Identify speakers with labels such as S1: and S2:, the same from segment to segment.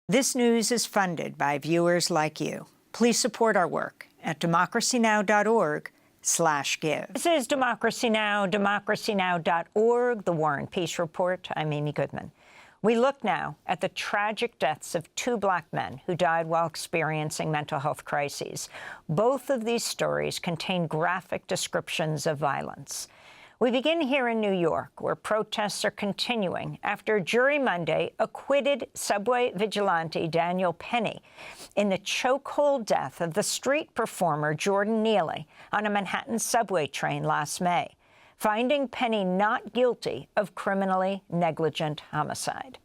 S1: This news is funded by viewers like you. Please support our work at democracynow.org/give. This is Democracy Now!, democracynow.org, the War and Peace Report. I'm Amy Goodman. We look now at the tragic deaths of two Black men who died while experiencing mental health crises. Both of these stories contain graphic descriptions of violence. We begin here in New York, where protests are continuing after a jury Monday acquitted subway vigilante Daniel Penny in the chokehold death of the street performer Jordan Neely on a Manhattan subway train last May, finding Penny not guilty of criminally negligent homicide.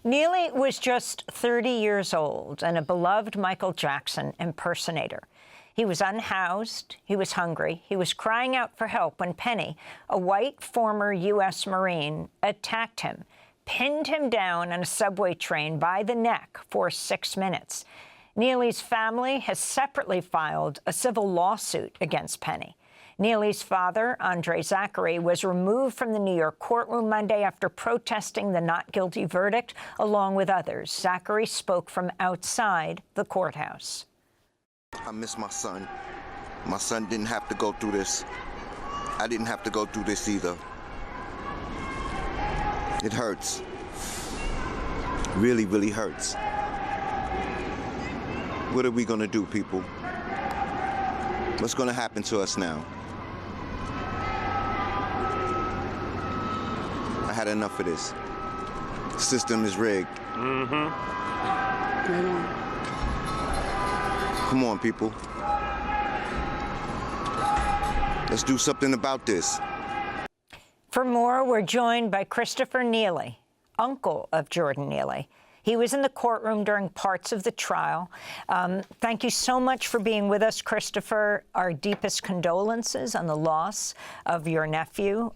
S1: Neely was just 30 years old and a beloved Michael Jackson impersonator. He was unhoused, he was hungry, he was crying out for help when Penny, a white former U.S. Marine, attacked him, pinned him down on a subway train by the neck for 6 minutes. Neely's family has separately filed a civil lawsuit against Penny. Neely's father, Andre Zachary, was removed from the New York courtroom Monday after protesting the not guilty verdict, along with others. Zachary spoke from outside the courthouse.
S2: I miss my son. My son didn't have to go through this. I didn't have to go through this either. It hurts. Really, really hurts. What are we gonna do, people? What's gonna happen to us now? I had enough of this. The system is rigged. Come on, people. Let's do something about this.
S1: For more, we're joined by Christopher Neely, uncle of Jordan Neely. He was in the courtroom during parts of the trial. Thank you so much for being with us, Christopher. Our deepest condolences on the loss of your nephew.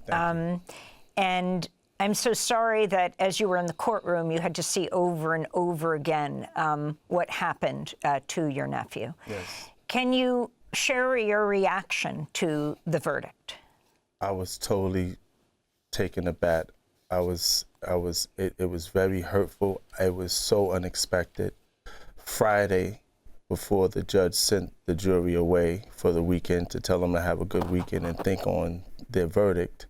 S1: And I'm so sorry that as you were in the courtroom, you had to see over and over again what happened to your nephew.
S3: Yes.
S1: Can you share your reaction to the verdict?
S3: I was totally taken aback. It was very hurtful. It was so unexpected. Friday, before the judge sent the jury away for the weekend to tell them to have a good weekend and think on their verdict,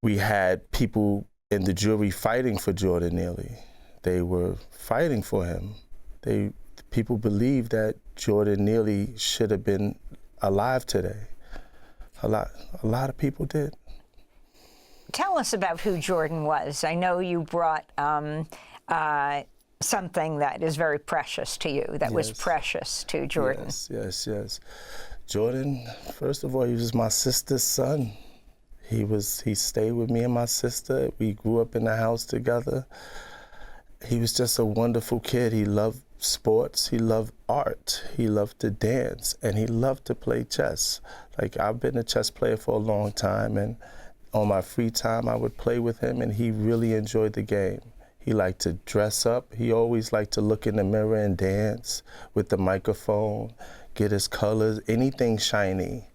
S3: we had people in the jury fighting for Jordan Neely. They were fighting for him. People believed that Jordan Neely should have been alive today. A lot of people did.
S1: Tell us about who Jordan was. I know you brought something that is very precious to you, that was precious to Jordan.
S3: Yes. Jordan, first of all, he was my sister's son. He stayed with me and my sister. We grew up in the house together. He was just a wonderful kid. He loved sports, he loved art, he loved to dance, and he loved to play chess. Like, I've been a chess player for a long time, and on my free time, I would play with him, and he really enjoyed the game. He liked to dress up. He always liked to look in the mirror and dance with the microphone, get his colors, anything shiny.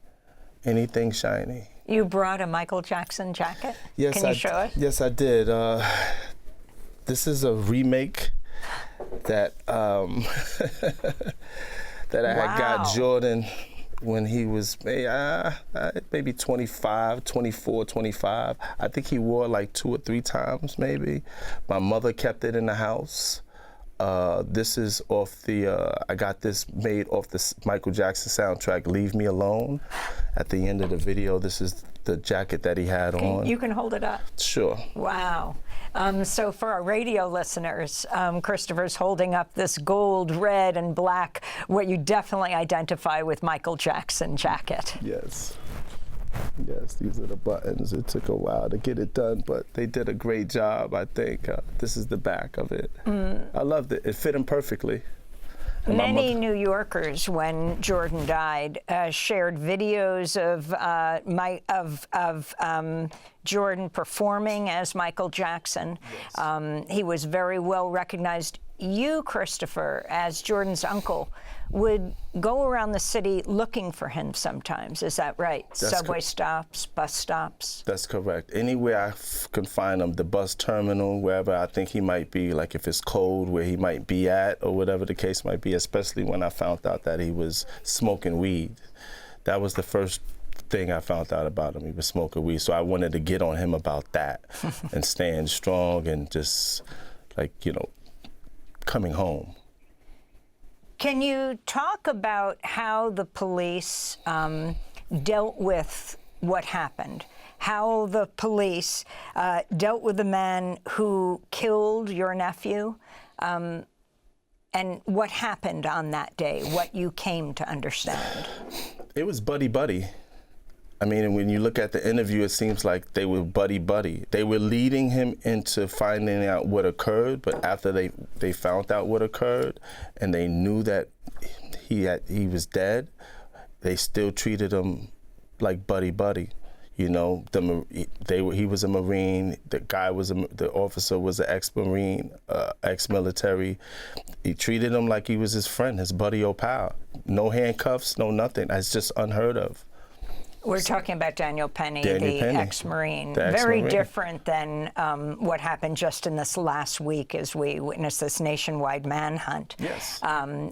S1: You brought a Michael Jackson jacket?
S3: Yes,
S1: Can you show us?
S3: Yes, I did. This is a remake that that I had got Jordan when he was maybe 25, 24, 25. I think he wore like 2 or 3 times maybe. My mother kept it in the house. This is off the, I got this made off the Michael Jackson soundtrack, Leave Me Alone. At the end of the video, this is the jacket that he had on.
S1: You can hold it up.
S3: Sure.
S1: Wow. So for our radio listeners, Christopher's holding up this gold, red, and black, what you definitely identify with Michael Jackson jacket.
S3: Yes. Yes, these are the buttons. It took a while to get it done, but they did a great job, I think. This is the back of it. I loved it. It fit him perfectly. And
S1: many New Yorkers, when Jordan died, shared videos of Jordan performing as Michael Jackson. Yes. He was very well recognized. you, Christopher, as Jordan's uncle, would go around the city looking for him sometimes. Is that right? Subway stops, bus stops?
S3: That's correct. Anywhere I can find him, the bus terminal, wherever I think he might be, like if it's cold, where he might be at, or whatever the case might be, especially when I found out that he was smoking weed. That was the first thing I found out about him. He was smoking weed. So I wanted to get on him about that and staying strong and just, like, you know, coming home.
S1: Can you talk about how the police dealt with what happened? How the police dealt with the man who killed your nephew, and what happened on that day, what you came to understand?
S3: It was buddy-buddy. I mean, when you look at the interview, it seems like they were buddy-buddy. They were leading him into finding out what occurred, but after they found out what occurred and they knew that he was dead, they still treated him like buddy-buddy. You know, he was a Marine. The officer was an ex-Marine, ex-military. He treated him like he was his friend, his buddy or pal. No handcuffs, no nothing. That's just unheard of.
S1: We're talking about Daniel Penny, the ex-Marine. Very different than what happened just in this last week as we witnessed this nationwide manhunt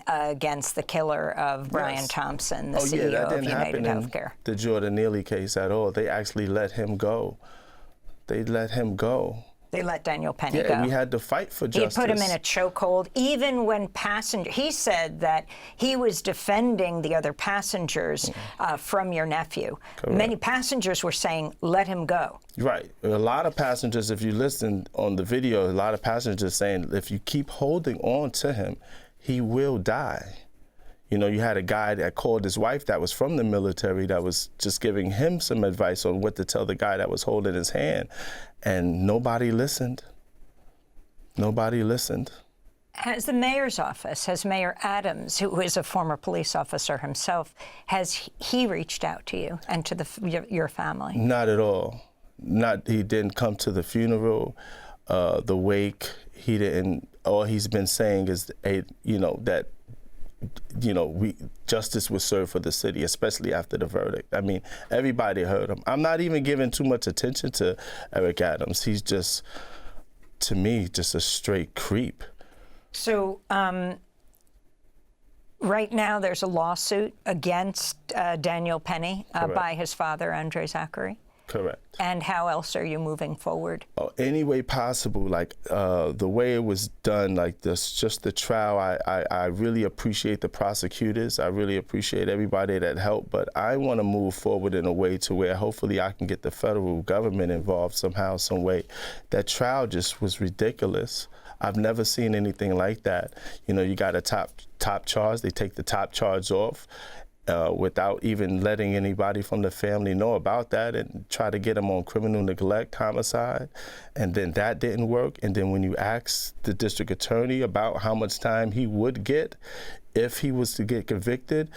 S1: against the killer of Brian Thompson, the CEO of United Healthcare.
S3: The Jordan Neely case at all. They actually let him go. They let him go.
S1: They let Daniel Penny go.
S3: Yeah, we had to fight for justice.
S1: He put him in a chokehold, even when he said that he was defending the other passengers from your nephew.
S3: Correct.
S1: Many passengers were saying, let him go.
S3: Right. A lot of passengers, if you listen on the video, a lot of passengers saying, if you keep holding on to him, he will die. You know, you had a guy that called his wife that was from the military that was just giving him some advice on what to tell the guy that was holding his hand. And nobody listened. Nobody listened.
S1: Has the mayor's office, has Mayor Adams, who is a former police officer himself, has he reached out to you and to your family?
S3: Not at all. He didn't come to the funeral, the wake. He didn't. All he's been saying is, that justice was served for the city, especially after the verdict. I mean, everybody heard him. I'm not even giving too much attention to Eric Adams. He's just, to me, just a straight creep.
S1: So right now there's a lawsuit against Daniel Penny by his father, Andre Zachary.
S3: Correct.
S1: And how else are you moving forward?
S3: Any way possible, like the way it was done, like this, just the trial. I really appreciate the prosecutors. I really appreciate everybody that helped, but I want to move forward in a way to where hopefully I can get the federal government involved somehow, some way. That trial just was ridiculous. I've never seen anything like that. You know, you got a top charge. They take the top charge off. Without even letting anybody from the family know about that, and try to get him on criminal neglect, homicide, and then that didn't work. And then when you ask the district attorney about how much time he would get if he was to get convicted,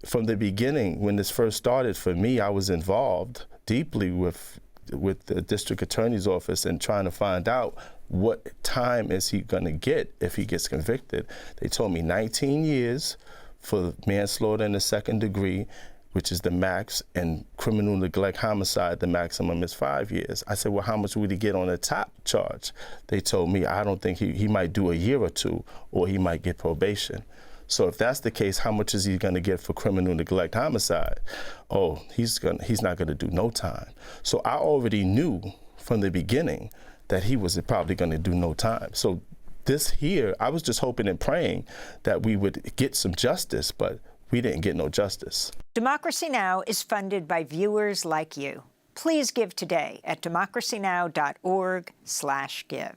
S3: from the beginning, when this first started, for me, I was involved deeply with the district attorney's office and trying to find out what time is he going to get if he gets convicted. They told me 19 years for manslaughter in the second degree, which is the max, and criminal neglect homicide, the maximum is 5 years. I said, well, how much would he get on the top charge? They told me, I don't think he might do a year or two, or he might get probation. So if that's the case, how much is he gonna get for criminal neglect homicide? Oh, he's not gonna do no time. So I already knew from the beginning that he was probably gonna do no time. So this here, I was just hoping and praying that we would get some justice, but we didn't get no justice.
S1: Democracy Now! Is funded by viewers like you. Please give today at democracynow.org/give.